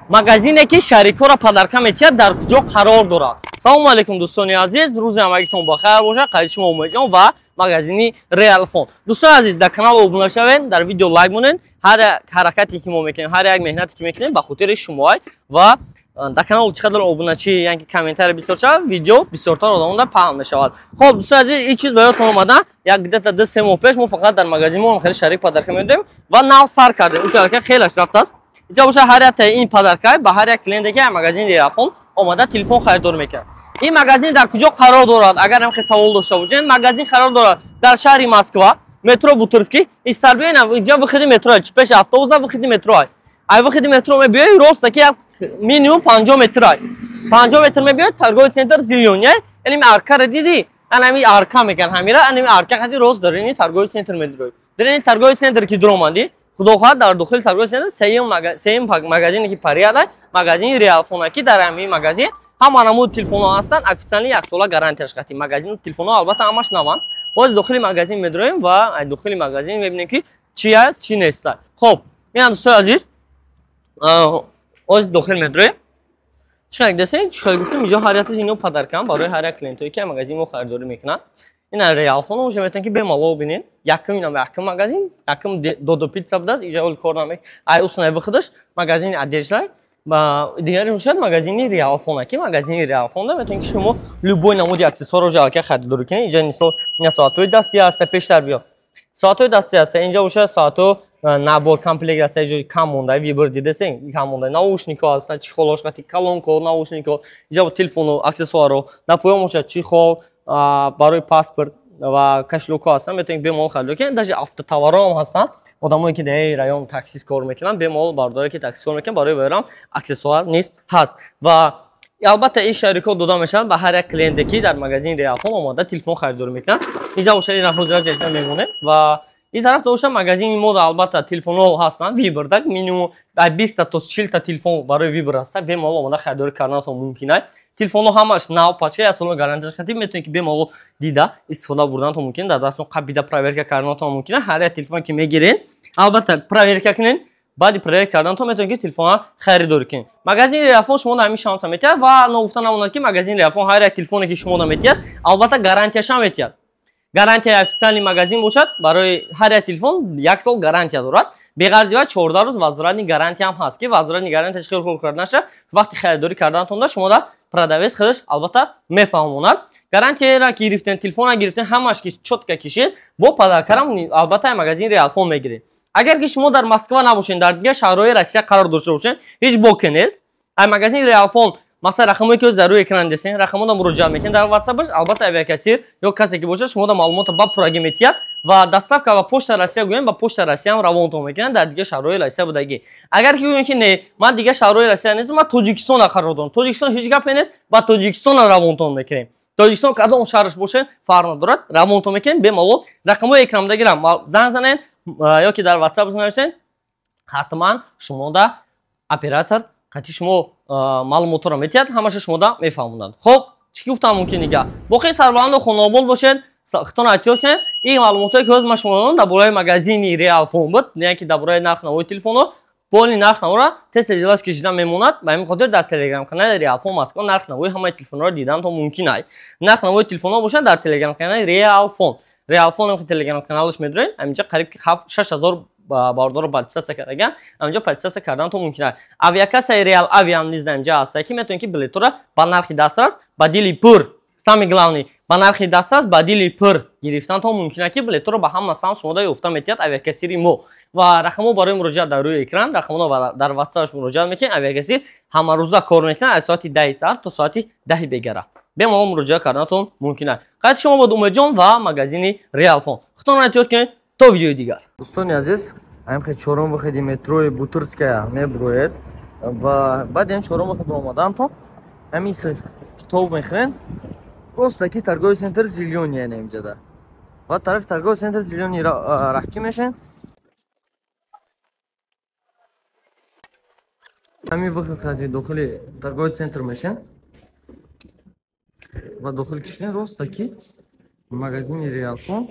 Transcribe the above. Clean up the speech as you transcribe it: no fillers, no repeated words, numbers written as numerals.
магазине ки шарикҳоро падарка метиҳад дар куҷо қарор дорад. Салому алайкум дӯстони азиз, рӯзи ҳамагитон бахайр бошад. Қайди шумо умедҷон ва магазини Realphone. Дӯстони азиз, дар канал обуна шавед, дар видео лайк монед. Ҳар як ҳаракате ки мо мекунем, ҳар як меҳнате ки мекунем ба хотири шумоай ва дар канал чӣ қадар обуначӣ яки комментарий бисёр шавад, видео бисёртар одамонда паҳн мешавад. Хоб дӯстони азиз, ин чиз ба ёдтон омада, як где-то 2-3 моҳ пеш мо фақат дар магазинмон хеле шарик падарка медодем ва нав сар кардем. Ин шарика хелаш рафтааст. Инҷа боша ҳар як ин падарка ба ҳар як клиенте ки магазини Realphone омада телефон харидор мекунад. Ин магазин дар куҷо қарор дорад? Агар ҳам савол дошта бошед, магазин қарор дорад дар шаҳри Москва, метро Бутырский. Истарбиена инҷа выходи метро, пеш автобуса выходи метро. Ай выходи метро мебиёй рост таки минимум 50 метр. 50 метр мебиёй торговый центр Зеленый. Яъни арка диди, анами арка мекан ҳамира, анами арка хади рост дарини торговый центр медирои. Дарини торговый центр ки дуромади, худохоҳад дар дохили торговый центр сеюм магазине ки париада, магазини Realphone ки дар ҳамин магазин ҳама намуд телефонҳо ҳастанд, официални 1 сола гарантияш хати. Магазин телефонҳо албатта ҳамаш наванд. Боз дохили магазин медироем ва дохили магазин мебинем ки чӣ аст, чӣ нест. Хоб, ина дӯстони азиз, оз дохил медироем. Чиқар десен, чиқар гуфтам, инҷо ҳар як ино падаркам барои ҳар як клиентое ки магазин мо харидорӣ мекунанд. Ина Realphone боша метавон ки бемалол бинед. Якум ина якум магазин, якум додо пицца будааст, инҷа оли кор намек. Ай уснай выходаш, магазини одежда ба дигари мушад магазини Realphone ки магазини Realphone да метавон ки шумо любой намуди аксессуарро ҷалака харидорӣ кунед. Инҷа мисол ина соатҳои дастӣ аст, пештар биё. Соатҳои дастӣ аст, инҷа боша соатҳо набор комплект аст, инҷа кам монда вибр дидесен, кам монда наушникҳо аст, чихолошкати калонко, наушникҳо, инҷа телефону аксессуарро, напоён бошад чихол барои паспорт ва кашлукҳо ҳастанд, метавонед бемалол харидор кунед. Даже автотоварҳо ҳастанд, одамое ки дар район таксист кор мекунанд, бемалол бардорие ки таксист кор мекунанд, барои вайрон аксессуар низ ҳаст. Ва албатта ин шарикҳо дода мешаванд ба ҳар як клиенте ки дар магазини Realphone омада телефон харидорӣ мекунанд. Инҷа боша ин ҳозира ҷайда мемонем ва ин тараф боша магазини мо албатта телефонҳо ҳастанд, вибр так минимум 20 та 40 та телефон барои вибр ҳаста, бемалол омада харидорӣ карданатон мумкин аст. Телефонҳо ҳамаш нав пачка 1 сола гарантияш хатиб метавонед ки бемалол дида истифода бурданатон мумкин, дар дастон қабида проверка карданатон мумкин аст. Ҳар як телефон ки мегиред, албатта проверка кунед, баъди проверка карданатон метавонед ки телефонҳо харидорӣ кунед. Магазини Realphone шумо ҳамин шанса метиҳад ва ногуфта намонад ки магазини Realphone ҳар як телефоне ки шумо метиҳад, албатта гарантияш ҳам метиҳад. Гарантия официални магазин бошад, барои ҳар як телефон 1 сол гарантия дорад. Беғарзи ва 14 рӯз возвратни гарантия ҳам ҳаст ки возвратни гарантияш хеле хуб карда наша. Вақти харидорӣ карданатон да шумо да продавец худаш албатта мефаҳмонад. Гарантияро ки гирифтен, телефонро гирифтен, ҳамаш ки чотка кишед, бо падаркарам албатта магазини Realphone мегиред. Агар ки шумо дар Москва набошед, дар дигар шаҳрҳои Россия қарор дошта бошед, ҳеҷ боке нест. Ай магазини Realphone масалан рақамое ки дар рӯи экран десен, рақамода муроҷиат мекунед дар WhatsApp, албатта авиакассир ё касе ки бошад шумо да маълумота ба пурагӣ метиҳад ва доставка ба почта Россия гӯем, ба почта Россия ҳам равонтон мекунад дар дигар шаҳрҳои Россия будагӣ. Агар ки гӯем ки не, ман дигар шаҳрҳои Россия нестам, ман Тоҷикистонда қарор дорам. Тоҷикистон ҳеҷ гапе нест, ба Тоҷикистон равонтон мекунем. Тоҷикистон кадом шаҳраш бошед, фарқ надорад, равонтон мекунем бемалол. Рақамои экранбудагиро занг занед ё ки дар WhatsApp нависед, ҳатман шумо да оператор қати шумо маълумотро метиҳад, ҳамаша шумо да мефаҳмонад. Хоб, чӣ гуфтам мумкин дига? Боқи сарбаланду хонобод бошед, хитон эҳтиёт кунед. Ин маълумотое ки ҳозир ман шумо додам дар бораи магазини Realphone буд, не ки дар бораи нарх навои телефонҳо. Поли нарх навора тез иловаш кишида мемонад. Ба ҳамин хотир дар Telegram канали Realphone Москва нарх навои ҳамаи телефонҳоро диданатон мумкин аст. Нарх навои телефонҳо бошад дар Telegram канали Realphone. Realphone ки Telegram каналаш медоред, ҳаминҷа қариб 6000 бардорро подписатсия кардаган, ҳаминҷа подписатсия карданатон мумкин аст. Авиакассаи Real Avia ҳам низ ҳаминҷа аст ки метавонед ки билетҳоро ба нархи дастрас ба дили пур, самое главное, ба нархи дастрас ба дили пур гирифтанатон мумкин аст ки билетҳоро ба ҳама сам шумо да ёфта метиҳад авиакассири мо. Ва рақамҳо барои муроҷиат дар рӯи экран, рақамҳо дар WhatsApp муроҷиат мекунед. Авиакассир ҳамарӯза кор мекунад аз соати 10 сар то соати 10 бегара. Бемалол муроҷиат карданатон мумкин аст. Қайди шумо бод Умедҷон ва магазини Realphone. Худтонро эҳтиёт кунед то видеои дигар. Дӯстони азиз, ҳамин чорум выходи метрои Бутырская меброед ва баъди ин чорум выход омадантон ҳамин китоб мехӯред. Просто ки торговый центр Зеленый яъне инҷада. Ва тарафи торговый центр Зеленый раҳкӣ мешен. ҳамин выход хади дохили торговый центр мешен. Ва дохил кишен роста ки магазини Realphone